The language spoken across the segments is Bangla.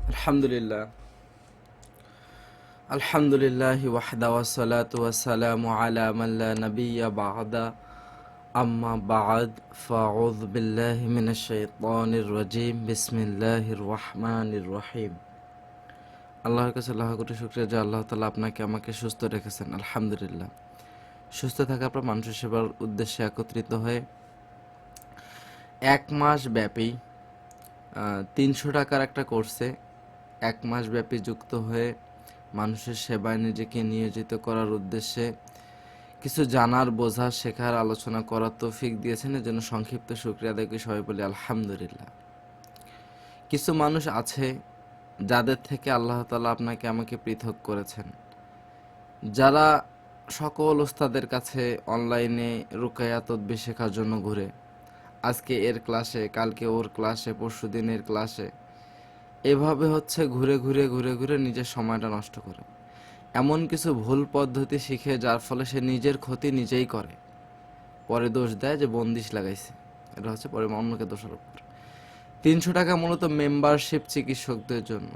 আলহামদুলিল্লাহ আলহামদুলিল্লাহি ওয়াহদা ওয়াসসালাতু ওয়াসসালামু আলা মান লা নাবিয়্যা বা'দা আম্মা বা'দ ফাআউযু বিল্লাহি মিনাশ শাইতানির রাজীম বিসমিল্লাহির রহমানির রহিম। আল্লাহর কাছে লাখ কোটি শুকরিয়া যে আল্লাহ তাআলা আপনাকে আমাকে সুস্থ রেখেছেন। আলহামদুলিল্লাহ। সুস্থ থাকার পর মানুষের সেবার উদ্দেশ্যে একত্রিত হয়ে 1 মাস ব্যাপী 300 টাকার একটা কোর্সে 1 মাস ব্যাপী যুক্ত হয়ে মানুষের সেবায় নিজেকে নিয়োজিত করার উদ্দেশ্যে কিছু জানার, বোঝার, শেখার, আলোচনা করার তৌফিক দিয়েছেন। এর জন্য সংক্ষিপ্ত শুকরিয়া আদায় করে সবাই বলি আলহামদুলিল্লাহ। কিছু মানুষ আছে যাদের থেকে আল্লাহ তাআলা আপনাকে আমাকে পৃথক করেছেন, যারা সকল ওস্তাদের কাছে অনলাইনে রুকায়া তদবির শেখার জন্য ঘুরে, আজকে এর ক্লাসে, কালকে ওর ক্লাসে, পরশু দিনের ক্লাসে, এভাবে হচ্ছে ঘুরে ঘুরে ঘুরে ঘুরে নিজের সময়টা নষ্ট করে, এমন কিছু ভুল পদ্ধতি শিখে যার ফলে সে নিজের ক্ষতি নিজেই করে, পরে দোষ দেয় যে বন্দিশ লাগাইছে। এটা হচ্ছে পরে অন্যকে দোষারোপ করে। 300 টাকা মূলত মেম্বারশিপ চিকিৎসকদের জন্য।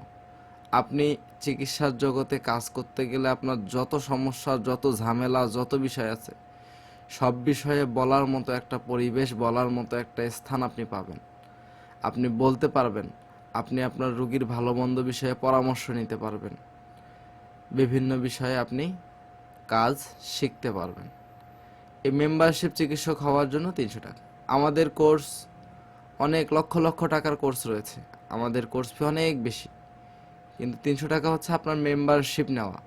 আপনি চিকিৎসার জগতে কাজ করতে গেলে আপনার যত সমস্যা, যত ঝামেলা, যত বিষয় আছে, সব বিষয়ে বলার মতো একটা পরিবেশ, বলার মতো একটা স্থান আপনি পাবেন। আপনি বলতে পারবেন, আপনি আপনার রোগীর ভালো মন্দ বিষয়ে পরামর্শ নিতে পারবেন, বিভিন্ন বিষয়ে আপনি কাজ শিখতে পারবেন। এই মেম্বারশিপ চিকিৎসক হওয়ার জন্য 300 টাকা। আমাদের কোর্স অনেক লক্ষ লক্ষ টাকার কোর্স রয়েছে, আমাদের কোর্স ফি অনেক বেশি, কিন্তু 300 টাকা হচ্ছে আপনার মেম্বারশিপ নেওয়া।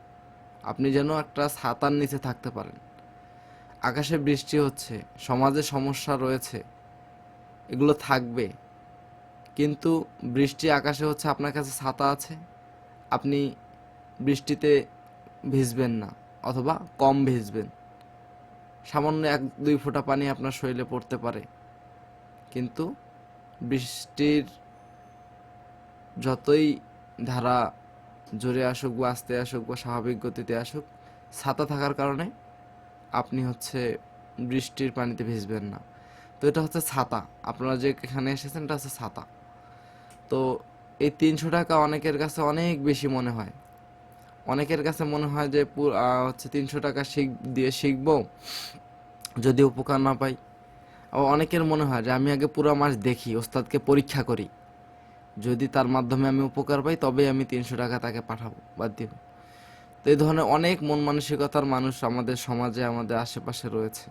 আপনি যেন একটা ছাতার নিচে থাকতে পারেন। আকাশে বৃষ্টি হচ্ছে, সমাজে সমস্যা রয়েছে, এগুলো থাকবে, কিন্তু বৃষ্টি আকাশে হচ্ছে, আপনার কাছে ছাতা আছে, আপনি বৃষ্টিতে ভিজবেন না, অথবা কম ভিজবেন। সামান্য 1-2 ফোঁটা পানি আপনার শরীরে পড়তে পারে, কিন্তু বৃষ্টির যতই ধারা জোরে আসুক বা আস্তে আসুক বা স্বাভাবিক গতিতে আসুক, ছাতা থাকার কারণে আপনি হচ্ছে বৃষ্টির পানিতে ভিজবেন না। তো এটা হচ্ছে ছাতা। আপনারা যে এখানে এসেছেন, এটা হচ্ছে ছাতা। তো এই 300 টাকা অনেকের কাছে অনেক বেশি মনে হয়। অনেকের কাছে মনে হয় যে হচ্ছে 300 টাকা দিয়ে শিখবো, যদি উপকার না পাই। আবার অনেকের মনে হয় যে আমি আগে পুরো মাস দেখি, ওস্তাদকে পরীক্ষা করি, যদি তার মাধ্যমে আমি উপকার পাই তবেই আমি 300 টাকা তাকে পাঠাবো বা দিব। তো এই ধরনের অনেক মন মানসিকতার মানুষ আমাদের সমাজে, আমাদের আশেপাশে রয়েছে।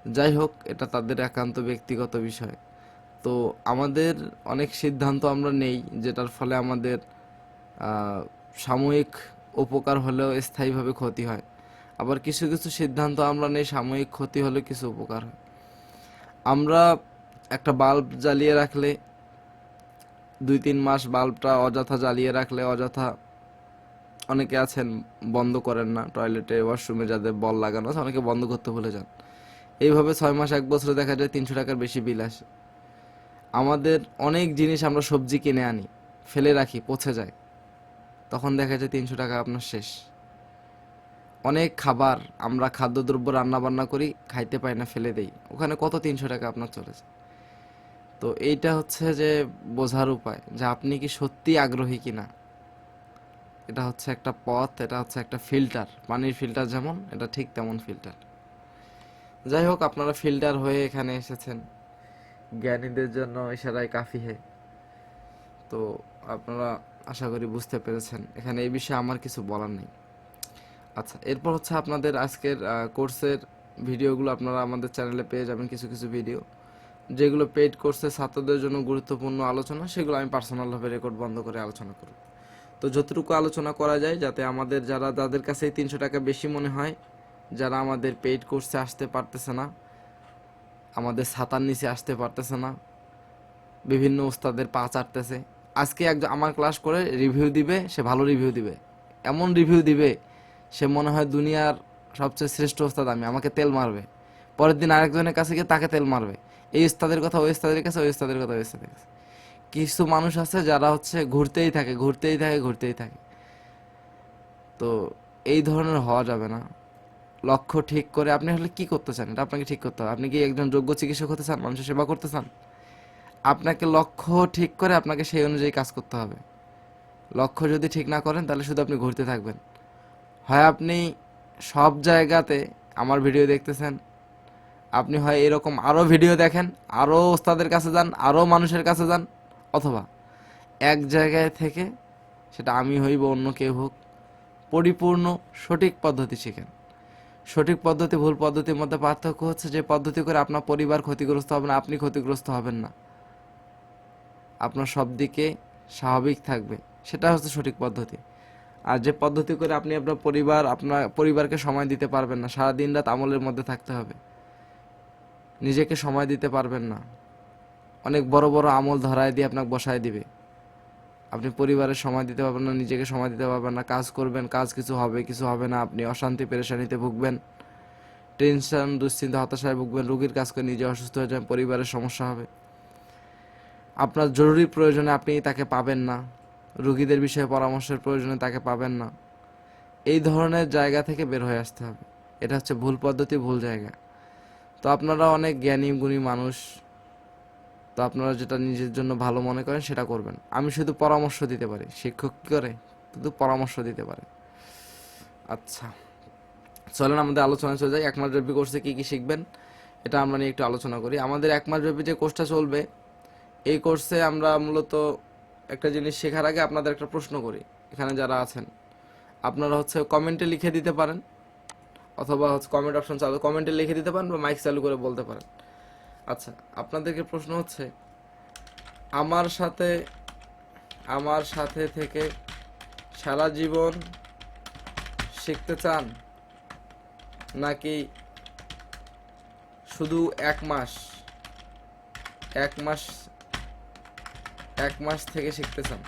যাই হোক, এটা তাদের একান্ত ব্যক্তিগত বিষয়। তো আমাদের অনেক সিদ্ধান্ত আমরা নেই, যেটার ফলে আমাদের সাময়িক উপকার হলেও স্থায়ীভাবে ক্ষতি হয়। আবার কিছু কিছু সিদ্ধান্ত আমরা নেই, সাময়িক ক্ষতি হলে কিছু উপকার হয়। আমরা একটা বাল্ব জ্বালিয়ে রাখলে, 2-3 মাস বাল্বটা অযথা জ্বালিয়ে রাখলে, অযথা, অনেকে আছেন বন্ধ করেন না, টয়লেটে, ওয়াশরুমে যাদের বল লাগানো আছে, অনেকে বন্ধ করতে ভুলে যান। এইভাবে 6 মাস, 1 বছরে দেখা যায় 300 টাকার বেশি বিল আসে। আমাদের অনেক জিনিস, আমরা সবজি কিনে আনি, ফেলে রাখি, পচে যায়, তখন দেখা যায় 300 টাকা আপনার শেষ। অনেক খাবার আমরা খাদ্যদ্রব্য রান্না বান্না করি, খাইতে পাই না, ফেলে দেই, ওখানে কত 300 টাকা আপনার চলে যায়। তো এইটা হচ্ছে যে বোঝার উপায় যে আপনি কি সত্যি আগ্রহী কিনা। এটা হচ্ছে একটা পথ, এটা হচ্ছে একটা ফিল্টার, পানির ফিল্টার যেমন, এটা ঠিক তেমন ফিল্টার। যাই হোক, আপনারা ফিল্টার হয়ে এখানে এসেছেন, জ্ঞানীদের জন্য ইশারায় কাফি হে। তো আপনারা আশা করি বুঝতে পেরেছেন, এখানে এই বিষয়ে আমার কিছু বলার নেই। আচ্ছা, এরপর হচ্ছে আপনাদের আজকের কোর্সের ভিডিওগুলো আপনারা আমাদের চ্যানেলে পেয়ে যাবেন। কিছু কিছু ভিডিও যেগুলো পেইড কোর্সে ছাত্রদের জন্য গুরুত্বপূর্ণ আলোচনা, সেগুলো আমি পার্সোনালভাবে রেকর্ড বন্ধ করে আলোচনা করব। তো যতটুকু আলোচনা করা যায়, যাতে আমাদের যাদের কাছে 300 টাকা বেশি মনে হয়, যারা আমাদের পেইড কোর্সে আসতে পারতেছে না, আমাদের ছাতার নিচে আসতে পারতেছে না, বিভিন্ন ওস্তাদের পা চাটতেছে, আজকে একজন আমার ক্লাস করে রিভিউ দিবে, সে ভালো রিভিউ দিবে, এমন রিভিউ দিবে সে মনে হয় দুনিয়ার সবচেয়ে শ্রেষ্ঠ ওস্তাদ আমি, আমাকে তেল মারবে। পরের দিন আরেকজনের কাছে গিয়ে তাকে তেল মারবে, এই ওস্তাদের কথা ওই ওস্তাদের কাছে, ওই ওস্তাদের কথা ওই ওস্তাদের কাছে। কিছু মানুষ আছে যারা হচ্ছে ঘুরতেই থাকে, ঘুরতেই থাকে, ঘুরতেই থাকে। তো এই ধরনের হওয়া যাবে না। লক্ষ্য ঠিক করে আপনি হলে কি করতে চান, এটা আপনাকে ঠিক করতে হবে। আপনি কি একজন যোগ্য চিকিৎসক হতে চান, মানুষের সেবা করতে চান, আপনাকে লক্ষ্য ঠিক করে আপনাকে সেই অনুযায়ী কাজ করতে হবে। লক্ষ্য যদি ঠিক না করেন তাহলে শুধু আপনি ঘুরতে থাকবেন। হয় আপনি সব জায়গাতে আমার ভিডিও দেখতেছেন, আপনি হয় এরকম আরও ভিডিও দেখেন, আরও ওস্তাদের কাছে যান, আরও মানুষের কাছে যান, অথবা এক জায়গায় থেকে, সেটা আমি হই বা অন্য কেউ হোক, পরিপূর্ণ সঠিক পদ্ধতি শিখেন। সঠিক পদ্ধতি ভুল পদ্ধতির মধ্যে পার্থক্য হচ্ছে যে পদ্ধতি করে আপনার পরিবার ক্ষতিগ্রস্ত হবে না, আপনি ক্ষতিগ্রস্ত হবেন না, আপনার সব দিকে স্বাভাবিক থাকবে, সেটা হচ্ছে সঠিক পদ্ধতি। আর যে পদ্ধতি করে আপনি আপনার পরিবারকে সময় দিতে পারবেন না, সারা দিন রাত আমলের মধ্যে থাকতে হবে, নিজেকে সময় দিতে পারবেন না, অনেক বড় বড় আমল ধরায় দিয়ে আপনাকে বসায় দিবে, আপনি পরিবারের সময় দিতে পারবেন না, নিজেকে সময় দিতে পারবেন না, কাজ করবেন, কাজ কিছু হবে কিছু হবে না, আপনি অশান্তি পেরেশানিতে ভুগবেন, টেনশন দুশ্চিন্তা হতাশায় ভুগবেন, রোগীর কাজ করে নিজে অসুস্থ হয়ে যাবেন, পরিবারের সমস্যা হবে, আপনার জরুরি প্রয়োজনে আপনি তাকে পাবেন না, রোগীদের বিষয়ে পরামর্শের প্রয়োজনে তাকে পাবেন না। এই ধরনের জায়গা থেকে বের হয়ে আসতে হবে। এটা হচ্ছে ভুল পদ্ধতি, ভুল জায়গা। তো আপনারা অনেক জ্ঞানী গুণী মানুষ, তো আপনারা যেটা নিজের জন্য ভালো মনে করেন সেটা করবেন। আমি শুধু পরামর্শ দিতে পারি, শিক্ষক কী করে শুধু পরামর্শ দিতে পারে। আচ্ছা, চলেন আমাদের আলোচনা চলে যাই। এক মাসব্যাপী কোর্সে কী কী শিখবেন এটা আমরা নিয়ে একটু আলোচনা করি। আমাদের এক মাসব্যাপী যে কোর্সটা চলবে, এই কোর্সে আমরা মূলত একটা জিনিস শেখার আগে আপনাদের একটা প্রশ্ন করি। এখানে যারা আছেন আপনারা হচ্ছে কমেন্টে লিখে দিতে পারেন, অথবা হচ্ছে কমেন্ট অপশন চালু, কমেন্টে লিখে দিতে পারেন বা মাইক চালু করে বলতে পারেন। আচ্ছা, আপনাদেরকে প্রশ্ন হচ্ছে, আমার সাথে আমার সাথে থেকে সারা জীবন শিখতে চান, নাকি শুধু এক মাস এক মাস এক মাস থেকে শিখতে চান?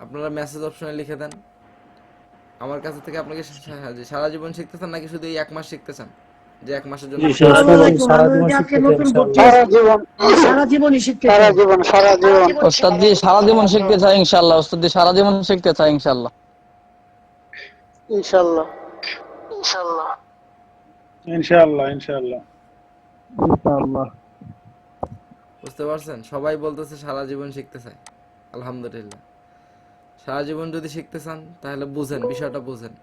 আপনারা মেসেজ অপশনে লিখে দেন, আমার কাছে থেকে আপনাকে সারা জীবন শিখতে চান, নাকি শুধু এই এক মাস শিখতে চান, যে এক মাসের জন্য ওস্তাদ জি সারা জীবন শিখতে চাই ইনশাআল্লাহ। ওস্তাদ জি সারা জীবন শিখতে চাই ইনশাআল্লাহ। ইনশাআল্লাহ ইনশাআল্লাহ। ইনশাআল্লাহ ইনশাআল্লাহ ইনশাআল্লাহ। বুঝতে পারছেন? সবাই বলতেছে সারা জীবন শিখতে চায়। আলহামদুলিল্লাহ। সারা জীবন যদি শিখতে চান তাহলে বুঝেন, বিষয়টা বুঝেন।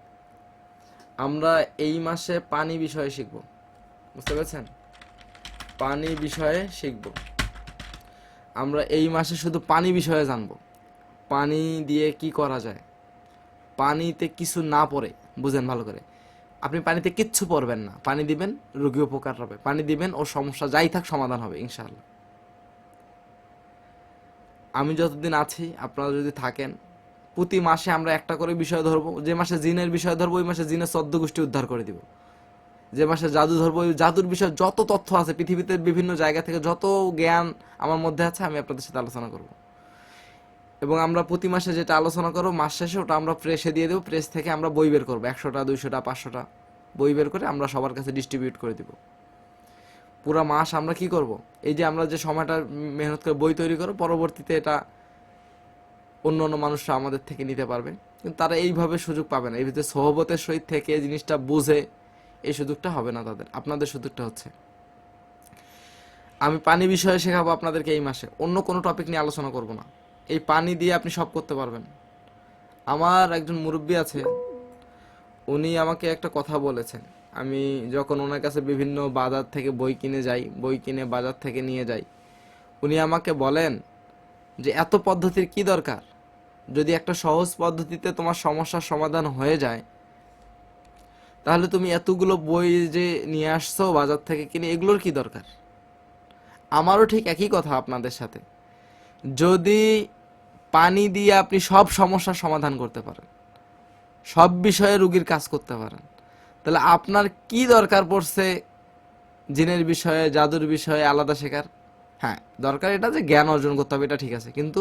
আমরা এই মাসে পানি বিষয়ে শিখব, বুঝতে পেরেছেন? পানি বিষয়ে শিখব। আমরা এই মাসে শুধু পানি বিষয়ে জানব, পানি দিয়ে কি করা যায়, পানিতে কিছু না পড়ে, বুঝেন ভালো করে। আপনি পানিতে কিচ্ছু পড়বেন না, পানি দিবেন, রোগী উপকার হবে, পানি দিবেন, ওর সমস্যা যাই থাক সমাধান হবে ইনশাআল্লাহ। আমি যতদিন আছি, আপনারা যদি থাকেন, প্রতি মাসে আমরা একটা করে বিষয় ধরবো। যে মাসে জিনের বিষয় ধরবো, ওই মাসে জিনের 14 গোষ্ঠী উদ্ধার করে দিব। যে মাসে জাদু ধরবো, ওই জাদুর বিষয়ে যত তথ্য আছে পৃথিবীতে বিভিন্ন জায়গা থেকে, যত জ্ঞান আমার মধ্যে আছে, আমি আপনাদের সাথে আলোচনা করব। এবং আমরা প্রতি মাসে যেটা আলোচনা করবো, মাস শেষে ওটা আমরা প্রেসে দিয়ে দেবো। প্রেস থেকে আমরা বই বের করবো, 100টা 200টা 500টা বই বের করে আমরা সবার কাছে ডিস্ট্রিবিউট করে দিব। পুরা মাস আমরা কি করব, এই যে আমরা যে সময়টা মেহনত করে বই তৈরি করবো, পরবর্তীতে এটা অন্য অন্য মানুষরা আমাদের থেকে নিতে পারবে, কিন্তু তারা এইভাবে সুযোগ পাবে না। এই ভিতরে সহবতের সহিত থেকে জিনিসটা বুঝে এই সুযোগটা হবে না তাদের। আপনাদের সুযোগটা হচ্ছে, আমি পানি বিষয়ে শেখাবো আপনাদেরকে এই মাসে, অন্য কোনো টপিক নিয়ে আলোচনা করব না। এই পানি দিয়ে আপনি সব করতে পারবেন। আমার একজন মুরব্বী আছে, উনি আমাকে একটা কথা বলেছেন। আমি যখন ওনার কাছে বিভিন্ন বাজার থেকে বই কিনে যাই, বই কিনে বাজার থেকে নিয়ে যাই, উনি আমাকে বলেন যে এত পদ্ধতির কি দরকার, যদি একটা সহজ পদ্ধতিতে তোমার সমস্যার সমাধান হয়ে যায়, তাহলে তুমি এতগুলো বই যে নিয়ে আসছো বাজার থেকে কিনে, এগুলোর কি দরকার? আমারও ঠিক একই কথা আপনাদের সাথে। যদি পানি দিয়ে আপনি সব সমস্যার সমাধান করতে পারেন, সব বিষয়ে রুগীর কাজ করতে পারেন, তাহলে আপনার কি দরকার পড়ছে জিনের বিষয়ে, জাদুর বিষয়ে আলাদা শেখার? হ্যাঁ, দরকার এটা যে জ্ঞান অর্জন করতে হবে, এটা ঠিক আছে, কিন্তু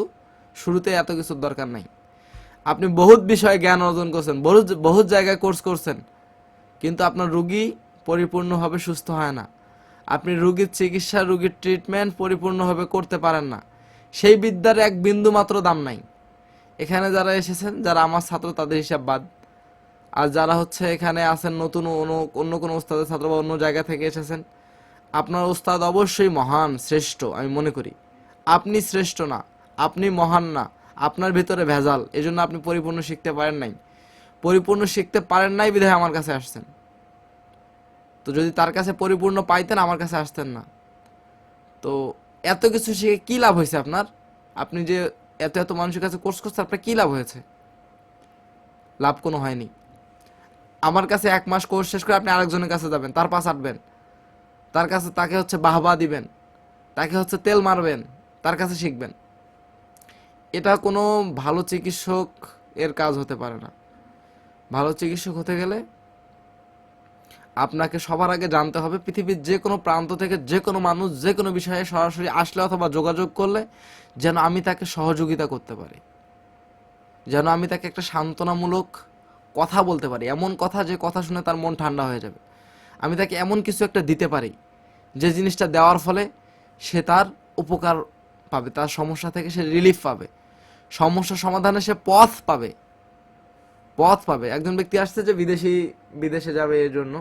শুরুতে এত কিছুর দরকার নাই। আপনি বহুত বিষয়ে জ্ঞান অর্জন করছেন, বহুত জায়গায় কোর্স করছেন, কিন্তু আপনার রুগী পরিপূর্ণভাবে সুস্থ হয় না। আপনি রুগীর চিকিৎসা, রুগীর ট্রিটমেন্ট পরিপূর্ণভাবে করতে পারেন না। সেই বিদ্যার এক বিন্দু মাত্র দাম নাই। এখানে যারা এসেছেন, যারা আমার ছাত্র, তাদের হিসাব বাদ। আর যারা হচ্ছে এখানে আছেন নতুন, অন্য কোনো ওস্তাদের ছাত্র বা অন্য জায়গা থেকে এসেছেন, আপনার ওস্তাদ অবশ্যই মহান, শ্রেষ্ঠ। আমি মনে করি আপনি শ্রেষ্ঠ না, আপনি মহান না, আপনার ভিতরে ভেজাল, এজন্য আপনি পরিপূর্ণ শিখতে পারেন নাই। পরিপূর্ণ শিখতে পারেন নাই বিধায় আমার কাছে আসছেন। তো যদি তার কাছে পরিপূর্ণ পাইতেন আমার কাছে আসতেন না। তো এত কিছু শিখে কি লাভ হয়েছে আপনার? আপনি যে এত এত মানুষের কাছে কোর্স করছেন, আপনার কি লাভ হয়েছে? লাভ কোনো হয়নি। আমার কাছে 1 মাস কোর্স শেষ করে আপনি আরেকজনের কাছে যাবেন, তার পাশ আটবেন, তার কাছে তাকে হচ্ছে বাহবা দিবেন, তাকে হচ্ছে তেল মারবেন, তার কাছে শিখবেন। এটা কোনো ভালো চিকিৎসক এর কাজ হতে পারে না। ভালো চিকিৎসক হতে গেলে আপনাকে সবার আগে জানতে হবে পৃথিবীর যে কোনো প্রান্ত থেকে যে কোনো মানুষ যে কোনো বিষয়ে সরাসরি আসলে অথবা যোগাযোগ করলে যেন আমি তাকে সহযোগিতা করতে পারি, যেন আমি তাকে একটা সান্ত্বনামূলক কথা বলতে পারি, এমন কথা যে কথা শুনে তার মন ঠান্ডা হয়ে যাবে। আমি তাকে এমন কিছু একটা দিতে পারি যে জিনিসটা দেওয়ার ফলে সে তার উপকার পাবে, তার সমস্যা থেকে সে রিলিফ পাবে, সমস্যা সমাধানে সে পথ পাবে। একজন ব্যক্তি আসছে যে বিদেশে যাবে, এর জন্য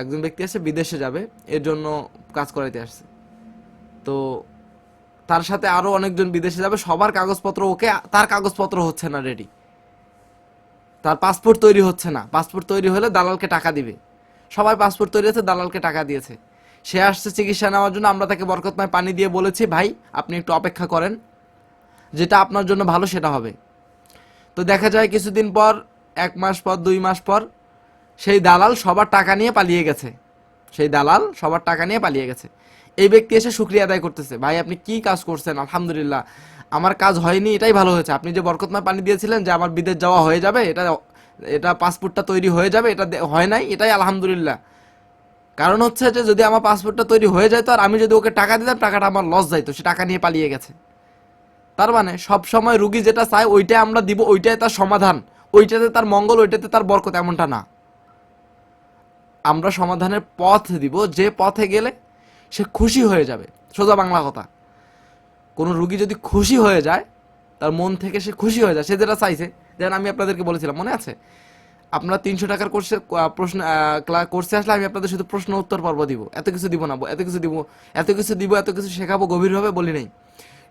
একজন ব্যক্তি আসছে বিদেশে যাবে, এর জন্য কাজ করাইতে আসছে। তো তার সাথে আরো অনেকজন বিদেশে যাবে, সবার কাগজপত্র ওকে, তার কাগজপত্র হচ্ছে না রেডি, তার পাসপোর্ট তৈরি হচ্ছে না। পাসপোর্ট তৈরি হলে দালালকে টাকা দিবে, সবাই পাসপোর্ট তৈরি হচ্ছে, দালালকে টাকা দিয়েছে। সে আসছে চিকিৎসা নেওয়ার জন্য, আমরা তাকে বরকতময় পানি দিয়ে বলেছি ভাই আপনি একটু অপেক্ষা করেন, যেটা আপনার জন্য ভালো সেটা হবে। তো দেখা যায় কিছুদিন পর, 1 মাস পর, 2 মাস পর সেই দালাল সবার টাকা নিয়ে পালিয়ে গেছে। এই ব্যক্তি এসে শুকরিয়া আদায় করতেছে, ভাই আপনি কি কাজ করছেন, আলহামদুলিল্লাহ আমার কাজ হয়নি, এটাই ভালো হয়েছে। আপনি যে বরকতময় পানি দিয়েছিলেন যে আমার বিদেশ যাওয়া হয়ে যাবে, এটা পাসপোর্টটা তৈরি হয়ে যাবে, এটা হয় নাই, এটাই আলহামদুলিল্লাহ। কারণ হচ্ছে যে যদি আমার পাসপোর্টটা তৈরি হয়ে যেত আর আমি যদি ওকে টাকা দিতাম, টাকাটা আমার লস যাইতো, সে টাকা নিয়ে পালিয়ে গেছে। তার মানে সব সময় রুগী যেটা চায় ওইটাই আমরা দিব, ওইটাই তার সমাধান, ওইটাতে তার মঙ্গল, ওইটাতে তার বরকত, এমনটা না। আমরা সমাধানের পথ দিব, যে পথে গেলে সে খুশি হয়ে যাবে। সোজা বাংলা কথা, কোনো রুগী যদি খুশি হয়ে যায়, তার মন থেকে সে খুশি হয়ে যায়, সে যেটা চাইছে। যেন আমি আপনাদেরকে বলেছিলাম, মনে আছে? আপনারা 300 টাকার কোর্সে আসলে আমি আপনাদের শুধু প্রশ্ন উত্তর পর্ব দিব, এত কিছু দিব না, এত কিছু শেখাবো গভীরভাবে বলি নাই,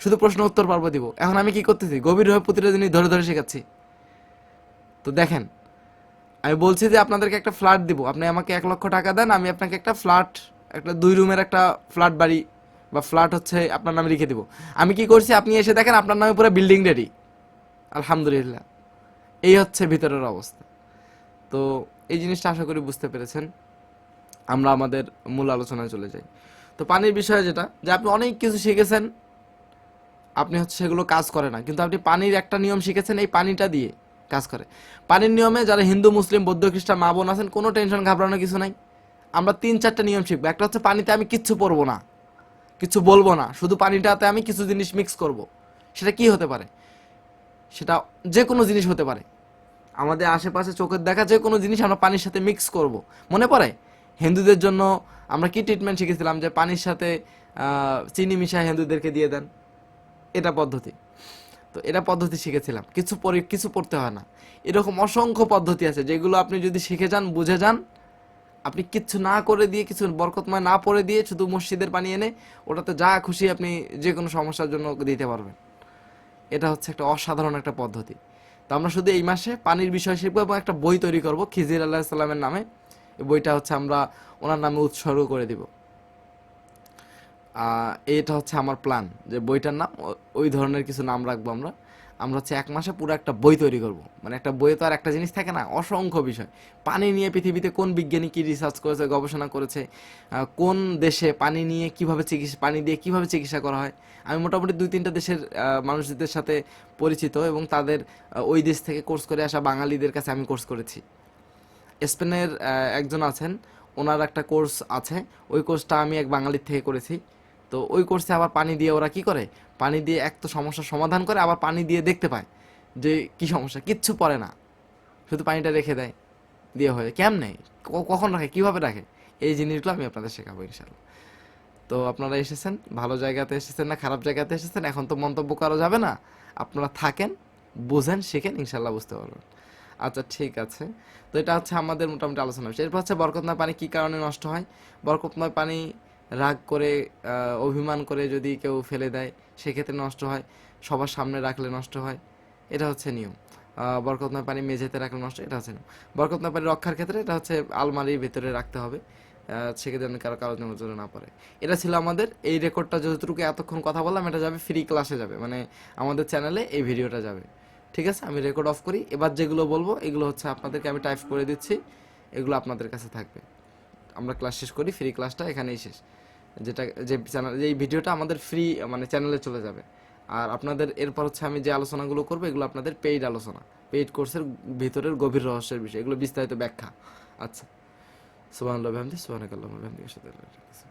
শুধু প্রশ্ন উত্তর পর্ব দিব। এখন আমি কি করতেছি, গভীরভাবে প্রতিটা জিনিস ধরে ধরে শেখাচ্ছি। তো দেখেন, আমি বলছি যে আপনাদেরকে একটা ফ্ল্যাট দিব, আপনি আমাকে 1 লক্ষ টাকা দেন, আমি আপনাকে একটা ফ্ল্যাট, একটা 2 রুমের একটা ফ্ল্যাট বাড়ি বা ফ্ল্যাট হচ্ছে আপনার নামে লিখে দিব। আমি কি করছি, আপনি এসে দেখেন আপনার নামে পুরো বিল্ডিং রেডি, আলহামদুলিল্লাহ। এই হচ্ছে ভিতরের অবস্থা। তো এই জিনিসটা আশা করি বুঝতে পেরেছেন। আমরা আমাদের মূল আলোচনায় চলে যাই। তো পানির বিষয়ে যেটা, যে আপনি অনেক কিছু শিখেছেন, আপনি হচ্ছে সেগুলো কাজ করে না, কিন্তু আপনি পানির একটা নিয়ম শিখেছেন, এই পানিটা দিয়ে কাজ করে। পানির নিয়মে যারা হিন্দু, মুসলিম, বৌদ্ধ, খ্রিস্টান মা বোন আছেন, কোনো টেনশন ঘাবড়ানোর কিছু নাই। আমরা 3-4টা নিয়ম শিখবো। একটা হচ্ছে পানিতে আমি কিচ্ছু পরবো না, কিছু বলবো না, শুধু পানিটাতে আমি কিছু জিনিস মিক্স করব। সেটা কি হতে পারে? সেটা যে কোনো জিনিস হতে পারে, আমাদের আশেপাশে চোখের দেখা যে কোনো জিনিস আমরা পানির সাথে মিক্স করব। মনে পড়ে হিন্দুদের জন্য আমরা কি ট্রিটমেন্ট শিখেছিলাম, যে পানির সাথে চিনি মিশায় হিন্দুদেরকে দিয়ে দেন, এটা পদ্ধতি। তো এটা পদ্ধতি শিখেছিলাম, কিছু পড়তে হয় না। এরকম অসংখ্য পদ্ধতি আছে যেগুলো আপনি যদি শিখে যান, বুঝে যান, আপনি কিচ্ছু না করে দিয়ে, কিছু বরকতময় না পড়ে দিয়ে, শুধু মসজিদের পানি এনে ওটাতে যা খুশি আপনি যে কোনো সমস্যার জন্য দিতে পারবেন। এটা হচ্ছে একটা অসাধারণ একটা পদ্ধতি। তো আমরা শুধু এই মাসে পানির বিষয় শিখবো এবং একটা বই তৈরি করব খিজির আলাইহিস সালামের নামে। এই বইটা হচ্ছে আমরা ওনার নামে উৎসর্গ করে দিব। এটা হচ্ছে আমার প্ল্যান, যে বইটার নাম ওই ধরনের কিছু নাম রাখবো আমরা। আমরা হচ্ছে 1 মাসে পুরো একটা বই তৈরি করব। মানে একটা বইয়ে তো আর একটা জিনিস থাকে না, অসংখ্য বিষয়। পানি নিয়ে পৃথিবীতে কোন বিজ্ঞানী কি রিসার্চ করেছে, গবেষণা করেছে, কোন দেশে পানি নিয়ে কিভাবে পানি দিয়ে কিভাবে চিকিৎসা করা হয়। আমি মোটামুটি 2-3টা দেশের মানুষদের সাথে পরিচিত, এবং তাদের ওই দেশ থেকে কোর্স করে আসা বাঙালিদের কাছে আমি কোর্স করেছি। স্পেনের একজন আছেন, ওনার একটা কোর্স আছে, ওই কোর্সটা আমি এক বাঙালির থেকে করেছি। তো ওই কোর্সে আবার পানি দিয়ে ওরা কি করে, পানি দিয়ে এক তো সমস্যার সমাধান করে, আবার পানি দিয়ে দেখতে পায় যে কি সমস্যা, কিচ্ছু পড়ে না, শুধু পানিটা রেখে দেয়, দিয়ে হয়ে কেমনে, কখন রাখে, কিভাবে রাখে, এই জিনিসগুলো আমি আপনাদের শেখাবো ইনশাল্লাহ। তো আপনারা এসেছেন, ভালো জায়গাতে এসেছেন না খারাপ জায়গাতে এসেছেন, এখন তো মন্তব্য করা যাবে না। আপনারা থাকেন, বুঝেন, শিখেন, ইনশাল্লাহ বুঝতে পারবেন। আচ্ছা ঠিক আছে। তো এটা হচ্ছে আমাদের মোটামুটি আলোচনা বিষয়। এরপর হচ্ছে বরকতময় পানি কী কারণে নষ্ট হয়। বরকতময় পানি রাগ করে অভিমান করে যদি কেউ ফেলে দেয় সেক্ষেত্রে নষ্ট হয়, সবার সামনে রাখলে নষ্ট হয়, এটা হচ্ছে নিয়ম। বরকতময় পানি মেঝেতে রাখলে নষ্ট, এটা হচ্ছে নিয়ম। বরকতময় পানি রক্ষার ক্ষেত্রে এটা হচ্ছে আলমারির ভিতরে রাখতে হবে, সেক্ষেত্রে যেন কারো নজরে না পড়ে। এটা ছিল আমাদের এই রেকর্ডটা, যতটুকু এতক্ষণ কথা বললাম এটা যাবে ফ্রি ক্লাসে যাবে, মানে আমাদের চ্যানেলে এই ভিডিওটা যাবে। ঠিক আছে, আমি রেকর্ড অফ করি। এবার যেগুলো বলবো এগুলো হচ্ছে আপনাদেরকে আমি টাইপ করে দিচ্ছি, এগুলো আপনাদের কাছে থাকবে। আমরা ক্লাস শেষ করি, ফ্রি ক্লাসটা এখানেই শেষ। যেটা যে চ্যানেল, এই ভিডিওটা আমাদের ফ্রি মানে চ্যানেলে চলে যাবে। আর আপনাদের এরপর হচ্ছে আমি যে আলোচনাগুলো করবো এগুলো আপনাদের পেইড আলোচনা, পেইড কোর্সের ভিতরের গভীর রহস্যের বিষয়, এগুলো বিস্তারিত ব্যাখ্যা। আচ্ছা, সুবহানাল্লাহ ওয়া বিহামদিহি, সুবহানাকাল্লাহুম্মা ওয়া বিহামদিকা, আশহাদু আল্লা ইলাহা ইল্লা আনতা, আস্তাগফিরুকা।